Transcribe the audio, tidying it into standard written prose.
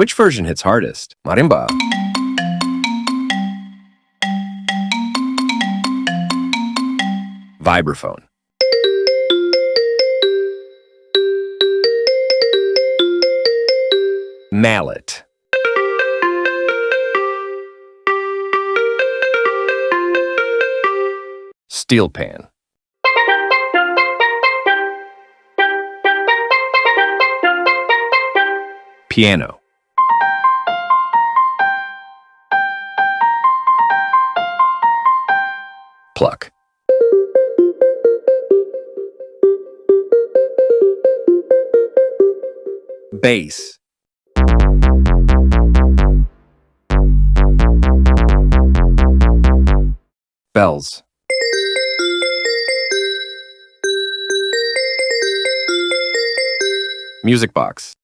Which version hits hardest? Marimba. Vibraphone. Mallet. Steel pan. Piano. Pluck. Bass. Bells. Music box.